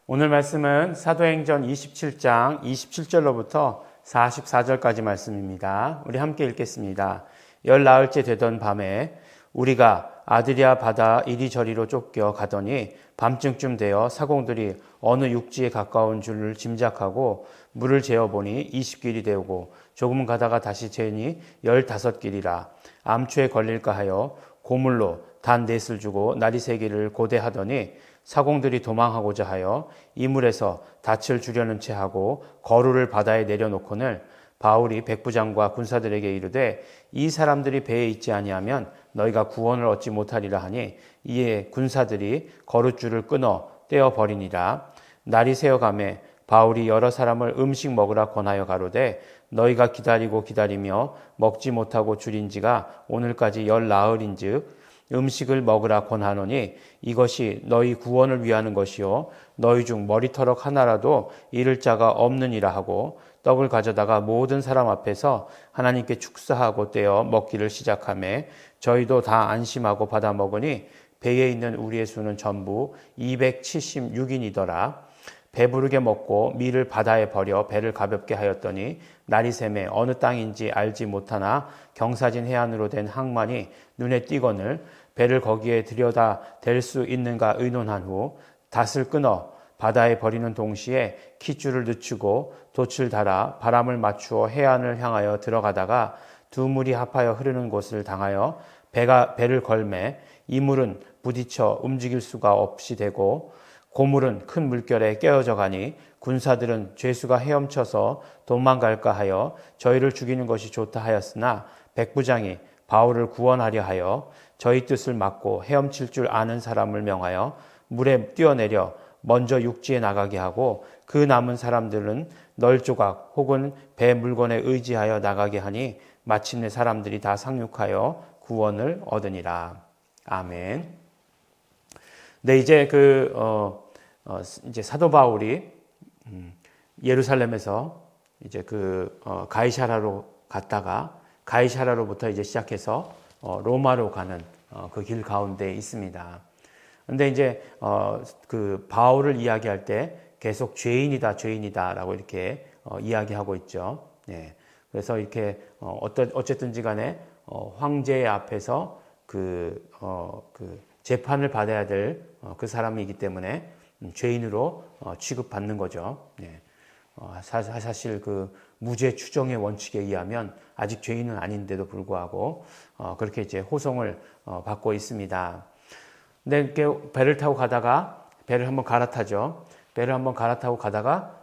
오늘 말씀은 사도행전 27장 27절로부터 44절까지 말씀입니다. 우리 함께 읽겠습니다. 열나흘째 되던 밤에 우리가 아드리아 바다 이리저리로 쫓겨 가더니 밤중쯤 되어 사공들이 어느 육지에 가까운 줄을 짐작하고 물을 재어보니 20길이 되오고 조금 가다가 다시 재니 15길이라 암초에 걸릴까 하여 고물로 단 넷을 주고 날이 새기를 고대하더니 사공들이 도망하고자 하여 이물에서 닻을 주려는 채 하고 거루를 바다에 내려놓거늘 바울이 백부장과 군사들에게 이르되 이 사람들이 배에 있지 아니하면 너희가 구원을 얻지 못하리라 하니 이에 군사들이 거룻줄을 끊어 떼어버리니라. 날이 새어가매 바울이 여러 사람을 음식 먹으라 권하여 가로되 너희가 기다리며 먹지 못하고 줄인 지가 오늘까지 열나흘인즉 음식을 먹으라 권하노니 이것이 너희 구원을 위하는 것이요 너희 중 머리털럭 하나라도 잃을 자가 없느니라 하고 떡을 가져다가 모든 사람 앞에서 하나님께 축사하고 떼어 먹기를 시작하매 저희도 다 안심하고 받아 먹으니 배에 있는 우리의 수는 전부 276인이더라. 배부르게 먹고 밀을 바다에 버려 배를 가볍게 하였더니 날이 새매 어느 땅인지 알지 못하나 경사진 해안으로 된 항만이 눈에 띄거늘 배를 거기에 들여다 댈 수 있는가 의논한 후 닷을 끊어 바다에 버리는 동시에 깃줄을 늦추고 돛을 달아 바람을 맞추어 해안을 향하여 들어가다가 두 물이 합하여 흐르는 곳을 당하여 배를 걸매 이 물은 부딪혀 움직일 수가 없이 되고 고물은 큰 물결에 깨어져 가니 군사들은 죄수가 헤엄쳐서 도망갈까 하여 저희를 죽이는 것이 좋다 하였으나 백부장이 바울을 구원하려 하여 저희 뜻을 막고 헤엄칠 줄 아는 사람을 명하여 물에 뛰어내려 먼저 육지에 나가게 하고 그 남은 사람들은 널조각 혹은 배 물건에 의지하여 나가게 하니 마침내 사람들이 다 상륙하여 구원을 얻으니라. 아멘. 네, 이제 이제 사도 바울이 예루살렘에서 이제 가이사라로 갔다가 가이사라로부터 이제 시작해서 로마로 가는 그 길 가운데 있습니다. 근데 이제 바울을 이야기할 때 계속 죄인이다라고 이렇게 이야기하고 있죠. 네. 그래서 이렇게 어쨌든지 간에 황제 앞에서 재판을 받아야 될 그 사람이기 때문에 죄인으로 취급받는 거죠. 네. 사실 무죄 추정의 원칙에 의하면 아직 죄인은 아닌데도 불구하고 그렇게 이제 호송을 받고 있습니다. 근데 이렇게 배를 타고 가다가 배를 한번 갈아타죠. 배를 한번 갈아타고 가다가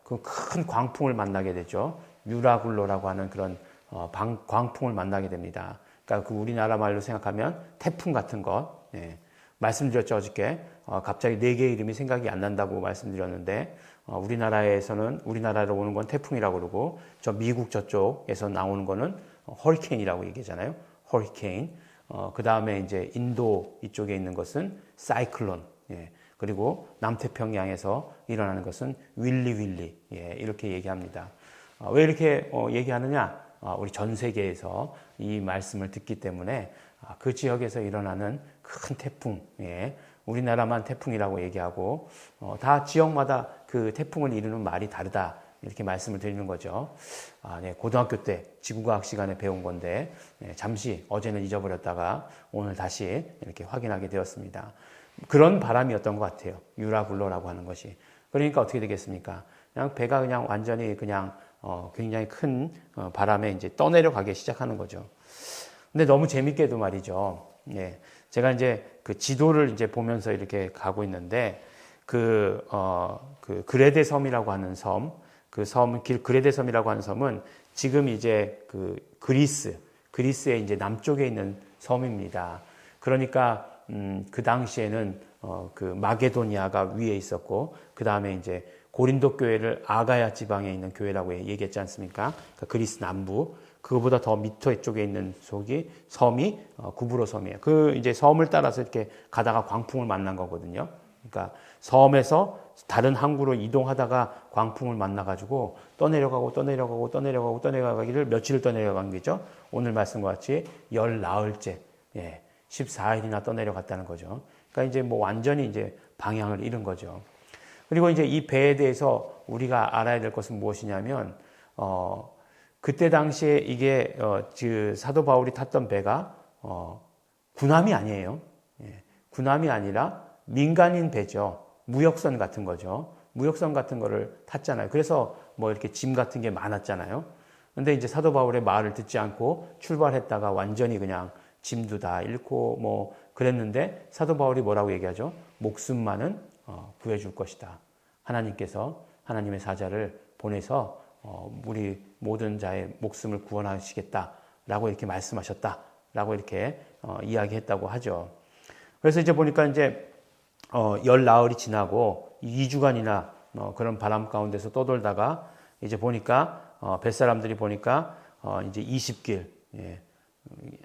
그 큰 광풍을 만나게 되죠. 유라굴로라고 하는 그런 광풍을 만나게 됩니다. 그러니까 우리나라 말로 생각하면 태풍 같은 것. 네. 말씀드렸죠, 어저께. 갑자기 4개의 이름이 생각이 안 난다고 말씀드렸는데, 우리나라로 오는 건 태풍이라고 그러고, 미국 저쪽에서 나오는 거는 허리케인이라고 얘기하잖아요. 허리케인. 그 다음에 이제 인도 이쪽에 있는 것은 사이클론. 예. 그리고 남태평양에서 일어나는 것은 윌리. 예. 이렇게 얘기합니다. 왜 이렇게 얘기하느냐? 우리 전 세계에서 이 말씀을 듣기 때문에 그 지역에서 일어나는 큰 태풍, 예, 우리나라만 태풍이라고 얘기하고 다 지역마다 그 태풍을 이루는 말이 다르다 이렇게 말씀을 드리는 거죠. 네, 고등학교 때 지구과학 시간에 배운 건데 잠시 어제는 잊어버렸다가 오늘 다시 이렇게 확인하게 되었습니다. 그런 바람이었던 것 같아요. 유라굴로라고 하는 것이. 그러니까 어떻게 되겠습니까? 그냥 배가 그냥 완전히 그냥 굉장히 큰 바람에 이제 떠내려가기 시작하는 거죠. 근데 너무 재밌게도 말이죠. 예. 제가 이제 그 지도를 이제 보면서 이렇게 가고 있는데, 그레데 섬이라고 하는 섬, 그레데 섬이라고 하는 섬은 지금 이제 그리스의 이제 남쪽에 있는 섬입니다. 그러니까, 그 당시에는, 마게도니아가 위에 있었고, 그 다음에 이제 고린도 교회를 아가야 지방에 있는 교회라고 얘기했지 않습니까? 그러니까 그리스 남부. 그거보다 더 밑에 쪽에 있는 섬이 구브로 섬이에요. 이제 섬을 따라서 이렇게 가다가 광풍을 만난 거거든요. 그러니까 섬에서 다른 항구로 이동하다가 광풍을 만나가지고 떠내려가기를 며칠을 떠내려간 거죠. 오늘 말씀과 같이 열 나흘째, 14일이나 떠내려갔다는 거죠. 그러니까 이제 뭐 완전히 이제 방향을 잃은 거죠. 그리고 이제 이 배에 대해서 우리가 알아야 될 것은 무엇이냐면, 그때 당시에 이게, 사도 바울이 탔던 배가, 군함이 아니에요. 군함이 아니라 민간인 배죠. 무역선 같은 거죠. 무역선 같은 거를 탔잖아요. 그래서 뭐 이렇게 짐 같은 게 많았잖아요. 근데 이제 사도 바울의 말을 듣지 않고 출발했다가 완전히 그냥 짐도 다 잃고 뭐 그랬는데 사도 바울이 뭐라고 얘기하죠? 목숨만은 구해줄 것이다. 하나님께서 하나님의 사자를 보내서 우리 모든 자의 목숨을 구원하시겠다라고 이렇게 말씀하셨다라고 이렇게 이야기했다고 하죠. 그래서 이제 보니까 이제 열 나흘이 지나고 2주간이나 그런 바람 가운데서 떠돌다가 이제 보니까 뱃사람들이 보니까 이제 20길,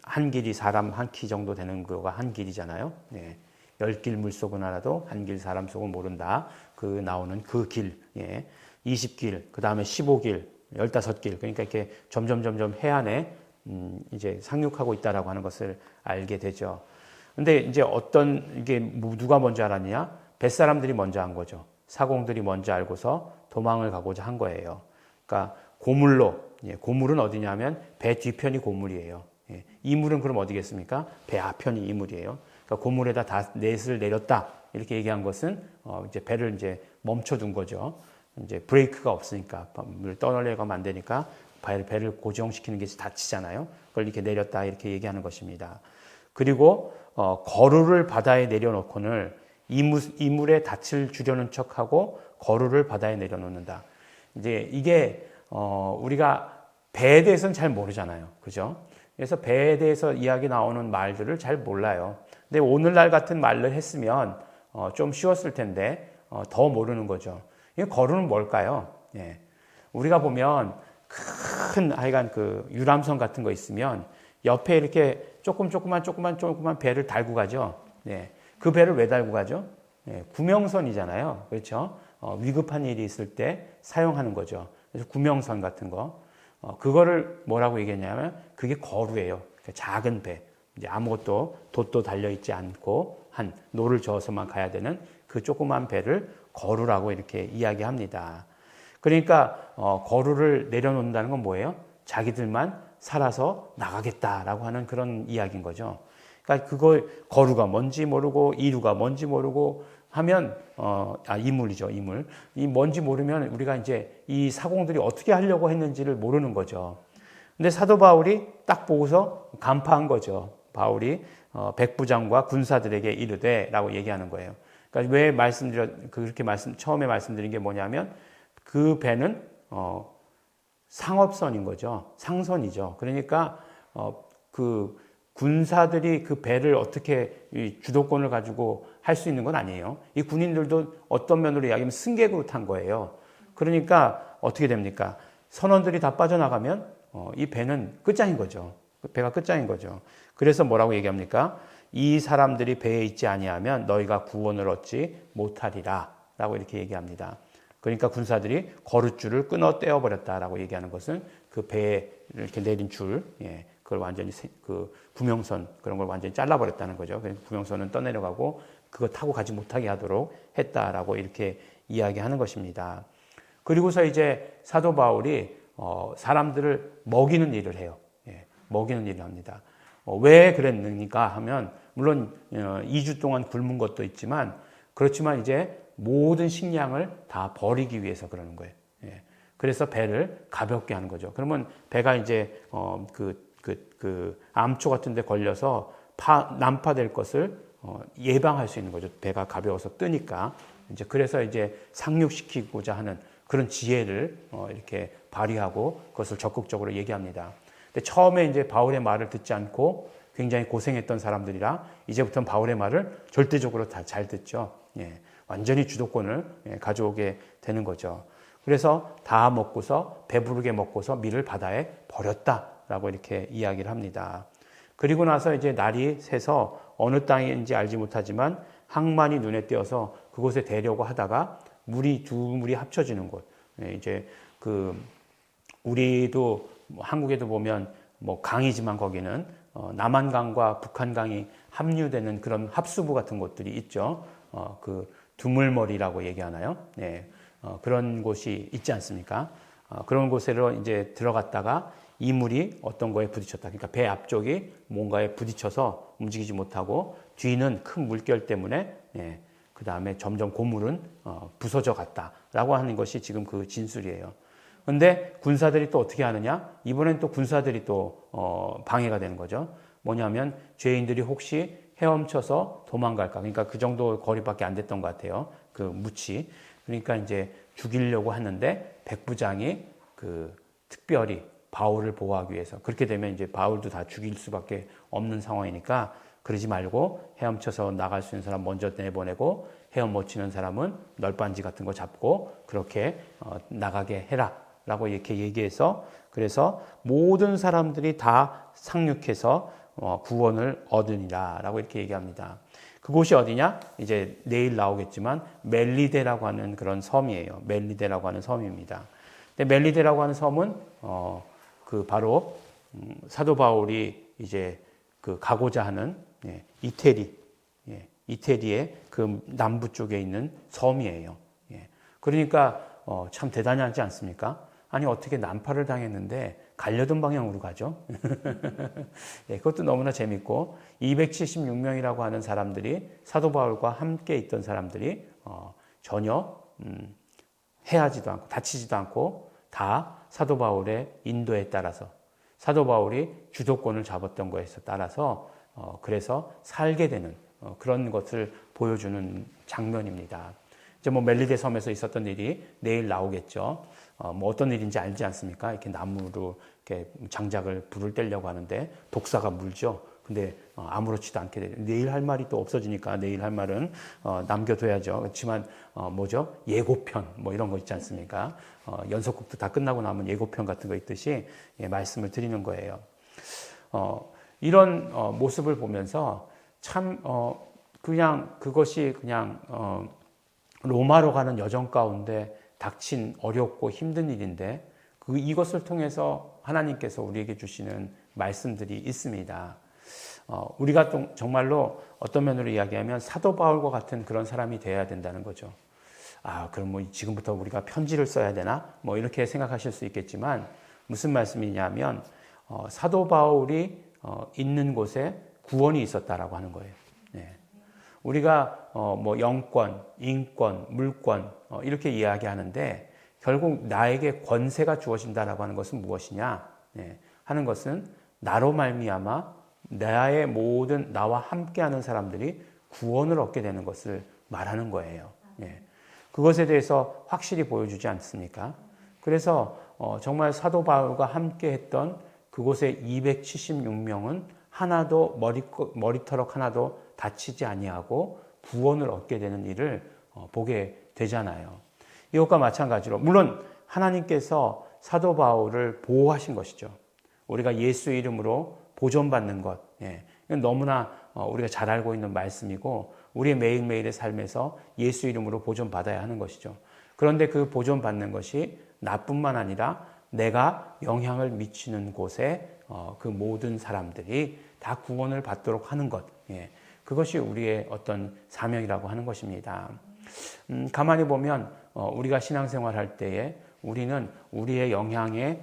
한 길이 사람 한 키 정도 되는 거가 한 길이잖아요. 10길 물속은 알아도 한 길 사람 속은 모른다. 그 나오는 그 길, 20길, 그 다음에 15길, 15길. 그러니까 이렇게 점점 해안에 이제 상륙하고 있다라고 하는 것을 알게 되죠. 근데 이제 이게 누가 먼저 알았냐? 뱃사람들이 먼저 한 거죠. 사공들이 먼저 알고서 도망을 가고자 한 거예요. 그러니까 고물은 어디냐면 배 뒤편이 고물이에요. 이물은 그럼 어디겠습니까? 배 앞편이 이물이에요. 그러니까 고물에다 다 넷을 내렸다. 이렇게 얘기한 것은 이제 배를 이제 멈춰둔 거죠. 이제 브레이크가 없으니까 물 떠내려가면 안 되니까 배를 고정시키는 게 다치잖아요. 그걸 이렇게 내렸다 이렇게 얘기하는 것입니다. 그리고 거루를 바다에 내려놓고는 이물에 닻을 주려는 척하고 거루를 바다에 내려놓는다. 이제 이게 우리가 배에 대해서는 잘 모르잖아요, 그죠? 그래서 배에 대해서 이야기 나오는 말들을 잘 몰라요. 근데 오늘날 같은 말을 했으면 좀 쉬웠을 텐데 더 모르는 거죠. 이 거루는 뭘까요? 우리가 보면 큰 하여간 그 유람선 같은 거 있으면 옆에 이렇게 조그만 배를 달고 가죠. 그 배를 왜 달고 가죠? 구명선이잖아요. 그렇죠? 위급한 일이 있을 때 사용하는 거죠. 그래서 구명선 같은 거. 그거를 뭐라고 얘기했냐면 그게 거루예요. 그러니까 작은 배. 이제 아무것도 돛도 달려있지 않고 한 노를 저어서만 가야 되는 그 조그만 배를 거루라고 이렇게 이야기합니다. 그러니까 거루를 내려놓는다는 건 뭐예요? 자기들만 살아서 나가겠다라고 하는 그런 이야기인 거죠. 그러니까 거루가 뭔지 모르고 이루가 뭔지 모르고 하면 이물이죠, 이물. 이 뭔지 모르면 우리가 이제 이 사공들이 어떻게 하려고 했는지를 모르는 거죠. 근데 사도 바울이 딱 보고서 간파한 거죠. 바울이 백부장과 군사들에게 이르되라고 얘기하는 거예요. 그러니까 왜 처음에 말씀드린 게 뭐냐면 그 배는 상업선인 거죠. 상선이죠. 그러니까 그 군사들이 그 배를 어떻게 주도권을 가지고 할 수 있는 건 아니에요. 이 군인들도 어떤 면으로 이야기하면 승객으로 탄 거예요. 그러니까 어떻게 됩니까? 선원들이 다 빠져나가면 이 배는 끝장인 거죠. 배가 끝장인 거죠. 그래서 뭐라고 얘기합니까? 이 사람들이 배에 있지 아니하면 너희가 구원을 얻지 못하리라 라고 이렇게 얘기합니다. 그러니까 군사들이 거룻줄을 끊어 떼어버렸다라고 얘기하는 것은 그 배에 이렇게 내린 줄, 그걸 완전히 그 구명선 그런 걸 완전히 잘라버렸다는 거죠. 그래서 구명선은 떠내려가고 그거 타고 가지 못하게 하도록 했다라고 이렇게 이야기하는 것입니다. 그리고서 이제 사도 바울이 사람들을 먹이는 일을 해요. 먹이는 일을 합니다. 왜 그랬는가 하면 물론 2주 동안 굶은 것도 있지만 그렇지만 이제 모든 식량을 다 버리기 위해서 그러는 거예요. 그래서 배를 가볍게 하는 거죠. 그러면 배가 이제 암초 같은 데 걸려서 난파될 것을 예방할 수 있는 거죠. 배가 가벼워서 뜨니까. 이제 그래서 이제 상륙시키고자 하는 그런 지혜를 이렇게 발휘하고 그것을 적극적으로 얘기합니다. 근데 처음에 이제 바울의 말을 듣지 않고 굉장히 고생했던 사람들이라 이제부터는 바울의 말을 절대적으로 다 잘 듣죠. 완전히 주도권을 가져오게 되는 거죠. 그래서 다 먹고서 배부르게 먹고서 밀을 바다에 버렸다라고 이렇게 이야기를 합니다. 그리고 나서 이제 날이 새서 어느 땅인지 알지 못하지만 항만이 눈에 띄어서 그곳에 대려고 하다가 두 물이 합쳐지는 곳. 이제 우리도 한국에도 보면 강이지만 거기는 남한강과 북한강이 합류되는 그런 합수부 같은 곳들이 있죠. 두물머리라고 얘기하나요? 네. 그런 곳이 있지 않습니까? 그런 곳으로 이제 들어갔다가 이 물이 어떤 거에 부딪혔다. 그러니까 배 앞쪽이 뭔가에 부딪혀서 움직이지 못하고 뒤는 큰 물결 때문에 그 다음에 점점 고물은 부서져 갔다라고 하는 것이 지금 그 진술이에요. 근데 군사들이 또 어떻게 하느냐? 이번엔 또 군사들이 또 방해가 되는 거죠. 뭐냐면 죄인들이 혹시 헤엄쳐서 도망갈까? 그러니까 그 정도 거리밖에 안 됐던 것 같아요. 그 묻이. 그러니까 이제 죽이려고 하는데 백부장이 특별히 바울을 보호하기 위해서 그렇게 되면 이제 바울도 다 죽일 수밖에 없는 상황이니까 그러지 말고 헤엄쳐서 나갈 수 있는 사람 먼저 내보내고 헤엄 못 치는 사람은 널빤지 같은 거 잡고 그렇게 나가게 해라라고 이렇게 얘기해서 그래서 모든 사람들이 다 상륙해서 구원을 얻으니라라고 이렇게 얘기합니다. 그곳이 어디냐? 이제 내일 나오겠지만 멜리데라고 하는 그런 섬이에요. 멜리데라고 하는 섬입니다. 근데 멜리데라고 하는 섬은 바로 사도 바울이 이제 가고자 하는 이태리의 그 남부 쪽에 있는 섬이에요. 그러니까 참 대단하지 않습니까? 아니 어떻게 난파를 당했는데 가려던 방향으로 가죠? 그것도 너무나 재밌고 276명이라고 하는 사람들이 사도 바울과 함께 있던 사람들이 전혀 해하지도 않고 다치지도 않고 다 사도 바울의 인도에 따라서 사도 바울이 주도권을 잡았던 것에 따라서 그래서 살게 되는 그런 것을 보여주는 장면입니다. 이제 멜리데 섬에서 있었던 일이 내일 나오겠죠. 어떤 일인지 알지 않습니까? 이렇게 나무로 이렇게 장작을 불을 떼려고 하는데 독사가 물죠. 근데 아무렇지도 않게 돼요. 내일 할 말이 또 없어지니까 내일 할 말은 남겨둬야죠. 그렇지만 뭐죠? 예고편 이런 거 있지 않습니까? 연속극도 다 끝나고 나면 예고편 같은 거 있듯이 말씀을 드리는 거예요. 이런 모습을 보면서 참 그냥 그것이 그냥 로마로 가는 여정 가운데 닥친 어렵고 힘든 일인데 이것을 통해서 하나님께서 우리에게 주시는 말씀들이 있습니다. 우리가 정말로 어떤 면으로 이야기하면 사도 바울과 같은 그런 사람이 되어야 된다는 거죠. 그럼 지금부터 우리가 편지를 써야 되나? 이렇게 생각하실 수 있겠지만 무슨 말씀이냐면 사도 바울이 있는 곳에 구원이 있었다라고 하는 거예요. 우리가 영권, 인권, 물권 이렇게 이야기하는데 결국 나에게 권세가 주어진다라고 하는 것은 무엇이냐 하는 것은 나로 말미암아 나와 함께하는 사람들이 구원을 얻게 되는 것을 말하는 거예요. 그것에 대해서 확실히 보여주지 않습니까? 그래서 정말 사도 바울과 함께했던 그곳의 276명은 하나도 머리털럭 하나도 다치지 아니하고 구원을 얻게 되는 일을 보게 되잖아요. 이것과 마찬가지로 물론 하나님께서 사도 바울을 보호하신 것이죠. 우리가 예수 이름으로 보존받는 것, 이건 너무나 우리가 잘 알고 있는 말씀이고 우리의 매일매일의 삶에서 예수 이름으로 보존받아야 하는 것이죠. 그런데 그 보존받는 것이 나뿐만 아니라 내가 영향을 미치는 곳에 그 모든 사람들이 다 구원을 받도록 하는 것, 그것이 우리의 어떤 사명이라고 하는 것입니다. 가만히 보면 우리가 신앙생활할 때에 우리는 우리의 영향에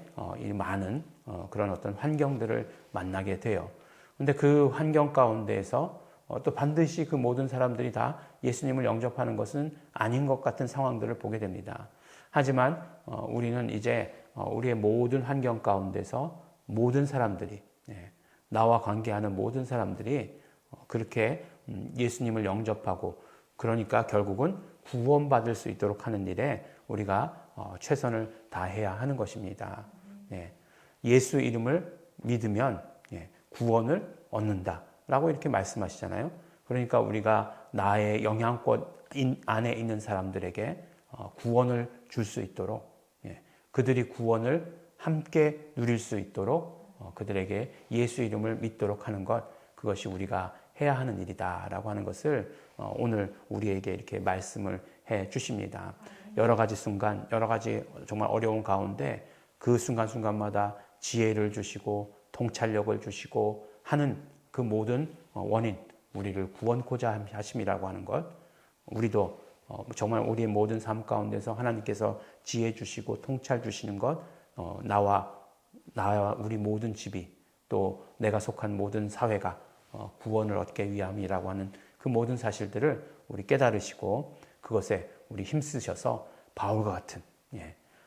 많은 그런 어떤 환경들을 만나게 돼요. 그런데 그 환경 가운데에서 또 반드시 그 모든 사람들이 다 예수님을 영접하는 것은 아닌 것 같은 상황들을 보게 됩니다. 하지만 우리는 이제 우리의 모든 환경 가운데서 모든 사람들이 나와 관계하는 모든 사람들이 그렇게 예수님을 영접하고 그러니까 결국은 구원받을 수 있도록 하는 일에 우리가 최선을 다해야 하는 것입니다. 예수 이름을 믿으면 구원을 얻는다라고 이렇게 말씀하시잖아요. 그러니까 우리가 나의 영향권 안에 있는 사람들에게 구원을 줄 수 있도록 그들이 구원을 함께 누릴 수 있도록 그들에게 예수 이름을 믿도록 하는 것 그것이 우리가 해야 하는 일이다라고 하는 것을 오늘 우리에게 이렇게 말씀을 해 주십니다. 여러 가지 순간, 여러 가지 정말 어려운 가운데 그 순간순간마다 지혜를 주시고 통찰력을 주시고 하는 그 모든 원인, 우리를 구원코자 하심이라고 하는 것, 우리도 정말 우리의 모든 삶 가운데서 하나님께서 지혜 주시고 통찰 주시는 것, 나와 우리 모든 집이 또 내가 속한 모든 사회가 구원을 얻기 위함이라고 하는 그 모든 사실들을 우리 깨달으시고 그것에 우리 힘쓰셔서 바울과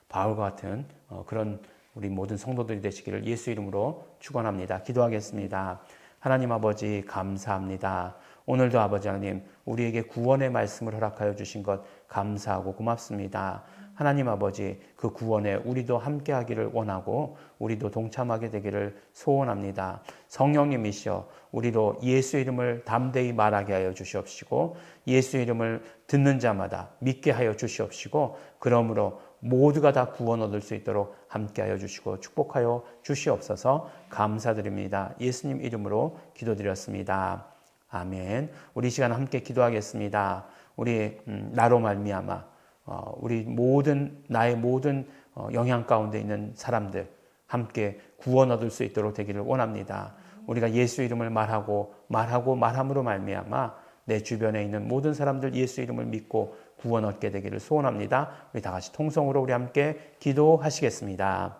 같은 그런 우리 모든 성도들이 되시기를 예수 이름으로 축원합니다. 기도하겠습니다. 하나님 아버지 감사합니다. 오늘도 아버지 하나님 우리에게 구원의 말씀을 허락하여 주신 것 감사하고 고맙습니다. 하나님 아버지 그 구원에 우리도 함께하기를 원하고 우리도 동참하게 되기를 소원합니다. 성령님이시여 우리로 예수 이름을 담대히 말하게 하여 주시옵시고 예수 이름을 듣는 자마다 믿게 하여 주시옵시고 그러므로 모두가 다 구원 얻을 수 있도록 함께하여 주시고 축복하여 주시옵소서. 감사드립니다. 예수님 이름으로 기도드렸습니다. 아멘. 우리 시간 함께 기도하겠습니다. 우리 나로 말미암아 나의 모든 영향 가운데 있는 사람들 함께 구원 얻을 수 있도록 되기를 원합니다. 우리가 예수 이름을 말함으로 말미암아 내 주변에 있는 모든 사람들 예수 이름을 믿고 구원 얻게 되기를 소원합니다. 우리 다 같이 통성으로 우리 함께 기도하시겠습니다.